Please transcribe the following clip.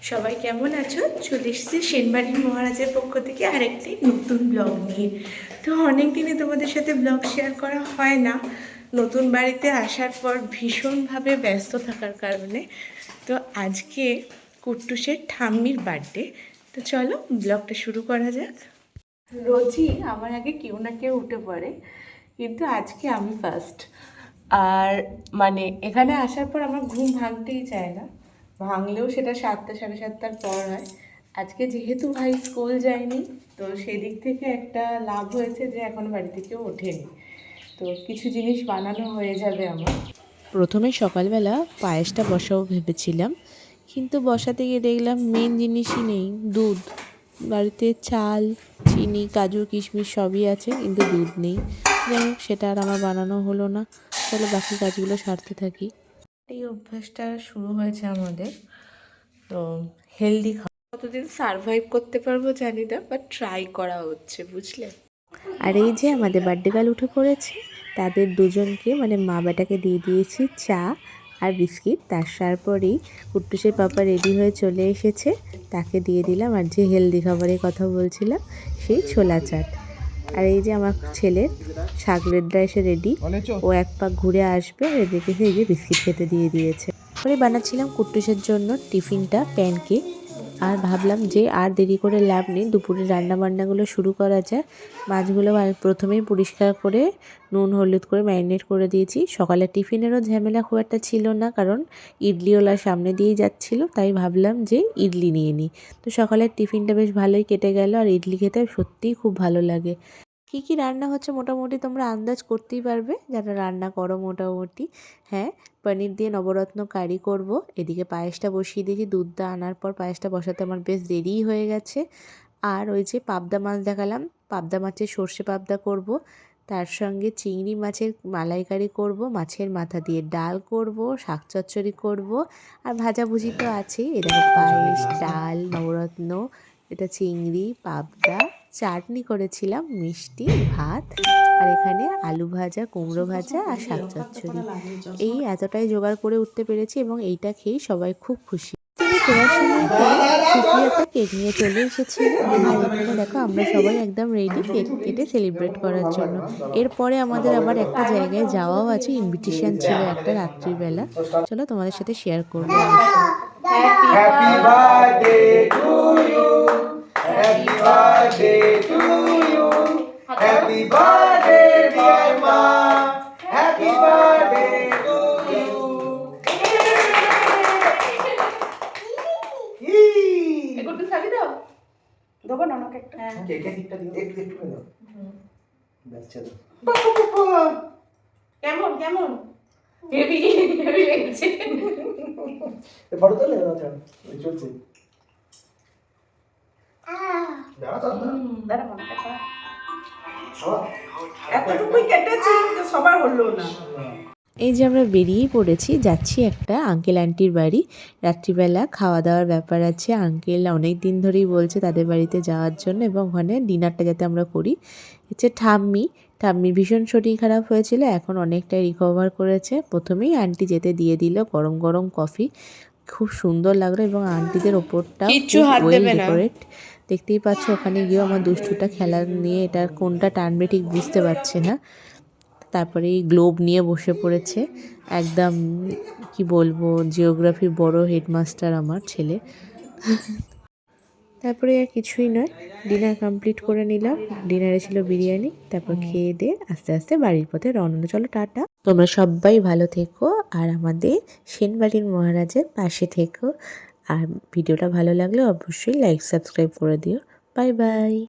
সবাই কেমন আছো? চলে এসেছি সেনবাড়ির মহারাজের পক্ষ থেকে আরেকটি নতুন ব্লগ নিয়ে। তো অনেক দিনে তোমাদের সাথে ব্লগ শেয়ার করা হয় না, নতুন বাড়িতে আসার পর ভীষণভাবে ব্যস্ত থাকার কারণে। তো আজকে কুট্টুসের ঠাম্মির বার্থডে। তো চলো ব্লগটা শুরু করা যাক। রোজই আমার আগে কেউ না কেউ উঠে পড়ে, কিন্তু আজকে আমি ফার্স্ট। আর মানে এখানে আসার পর আমার ঘুম ভাঙতেই চায় না, ভাঙলেও সেটা 7টা সাড়ে 7টার পর হয়। আজকে যেহেতু ভাই স্কুল যায়নি, তো সেদিক থেকে একটা লাভ হয়েছে যে এখন বাড়ি থেকেও ওঠেনি, তো কিছু জিনিস বানানো হয়ে যাবে আমার। প্রথমে সকালবেলা পায়েসটা বসাবো ভেবেছিলাম, কিন্তু বসাতে গিয়ে দেখলাম মেন জিনিসই নেই, দুধ। বাড়িতে চাল, চিনি, কাজু, কিশমিশ সবই আছে, কিন্তু দুধ নেই। যাই হোক, সেটা আর আমার বানানো হলো না। চলো বাকি কাজগুলো সারতে থাকি। এই অভ্যাসটা শুরু হয়েছে আমাদের, তো হেলদি খাওয়া কতদিন সারভাইভ করতে পারবো জানি না, বাট ট্রাই করা হচ্ছে, বুঝলে। আর এই যে আমাদের বার্থডে গার্ল উঠে পড়েছে, তাদের দুজনকে মানে মা বেটাকে দিয়ে দিয়েছি চা আর বিস্কিট। তারপরেই কুট্টুসের পাপা রেডি হয়ে চলে এসেছে, তাকে দিয়ে দিলাম। আর যে হেলদি খাবারের কথা বলছিলাম, সেই ছোলা চাট। আর এই যে আমার ছেলের শাকলেটটা এসে রেডি, ও এক পাক ঘুরে আসবে, আর এদিকে এই যে বিস্কিট খেতে দিয়ে দিয়েছে। পরে বানাচ্ছিলাম কুট্টুসের জন্য টিফিনটা, প্যানকেক। আর ভাবলাম যে আর দেরি করে লাভ নেই, দুপুরে রান্নাবান্নাগুলো শুরু করা যায়। মাছগুলো প্রথমেই পরিষ্কার করে নুন হলুদ করে ম্যারিনেট করে দিয়েছি। সকালে টিফিনেরও ঝামেলা খুব একটা ছিল না, কারণ ইডলিওয়ালার সামনে দিয়েই যাচ্ছিল, তাই ভাবলাম যে ইডলি নিয়ে নিই। তো সকালের টিফিনটা বেশ ভালোই কেটে গেল, আর ইডলি খেতে সত্যিই খুব ভালো লাগে। কী কী রান্না হচ্ছে মোটামুটি তোমরা আন্দাজ করতেই পারবে যারা রান্না করো মোটামুটি। হ্যাঁ, পনির দিয়ে নবরত্ন কারি করব। এদিকে পায়েসটা বসিয়ে দিয়েছি, দুধটা আনার পর পায়েসটা বসাতে আমার বেশ দেরিই হয়ে গেছে। আর ওই যে পাবদা মাছ দেখালাম, পাবদা মাছের সর্ষে পাবদা করব। তার সঙ্গে চিংড়ি মাছের মালাইকারি করব, মাছের মাথা দিয়ে ডাল করব, শাক চচ্চড়ি করব, আর ভাজাভুজি তো আছেই। এরকম পায়েস, ডাল, নবরত্ন, এটা চিংড়ি, পাবদা, চাটনি করেছিলাম, মিষ্টি, ভাত, আর এখানে আলু ভাজা, কুমড়ো ভাজা আর শাক চচ্চড়ি। এই এতটাই জোগাড় করে উঠতে পেরেছি, এবং এইটা খেয়েই সবাই খুব খুশি। তিনি ফেরার সময় সুপ্রিয়াটা কেক নিয়ে চলে এসেছিল, আর এখানে দেখো আমরা সবাই একদম রেডি কেক কেটে সেলিব্রেট করার জন্য। এরপরে আমাদের আবার একটা জায়গায় যাওয়াও আছে, ইনভিটেশন ছিল একটা রাত্রিবেলা। চলো তোমাদের সাথে শেয়ার করবো অবশ্যই। Happy birthday to you. Happy birthday to you. Happy birthday, dear Ma. Happy birthday to you. একটু খাবি দাও, দেবো না ওনাকে একটা। কেকের দিকটা দিও, একটু একটু দাও। ব্যাস চলো। কেমন কেমন হেভি হেভি লেগেছে। ফটো তোলে আচ্ছা চলছে। দাঁড়া তো দাঁড়া মনে কথা, এতটুকুই কেটেছি, সবার হলো না। এই যে আমরা বেরিয়েই পড়েছি, যাচ্ছি একটা আঙ্কেল আন্টির বাড়ি। রাত্রিবেলা খাওয়া দাওয়ার ব্যাপার আছে, আঙ্কেল অনেক দিন ধরেই বলছে তাদের বাড়িতে যাওয়ার জন্য, এবং ওখানে ডিনারটা যাতে আমরা করি। হচ্ছে ঠাম্মির ভীষণ শরীর খারাপ হয়েছিল, এখন অনেকটাই রিকভার করেছে। প্রথমেই আন্টি যেতে দিয়ে দিল গরম গরম কফি, খুব সুন্দর লাগলো, এবং আন্টিদের ওপরটা কিচ্ছু খুব হাত ওয়েল দেবে না। ডেকোরেট। দেখতেই পাচ্ছ, ওখানে গিয়েও আমার দুষ্টুটা খেলা নিয়ে এটা কোনটা টানবে ঠিক বুঝতে পারছে না। তারপরে এই গ্লোব নিয়ে বসে পড়েছে, একদম কি বলবো, জিওগ্রাফির বড় হেডমাস্টার আমার ছেলে। তারপরে আর কিছুই নয়, ডিনার কমপ্লিট করে নিলাম। ডিনারে ছিল বিরিয়ানি, তারপর খেয়ে দিয়ে আস্তে আস্তে বাড়ির পথে রওনা। চলো টাটা, তোমরা সবাই ভালো থেকো, আর আমাদের সেনবাড়ির মহারাজের পাশে থেকো। আর ভিডিওটা ভালো লাগলে অবশ্যই লাইক সাবস্ক্রাইব করে দিও। Bye bye.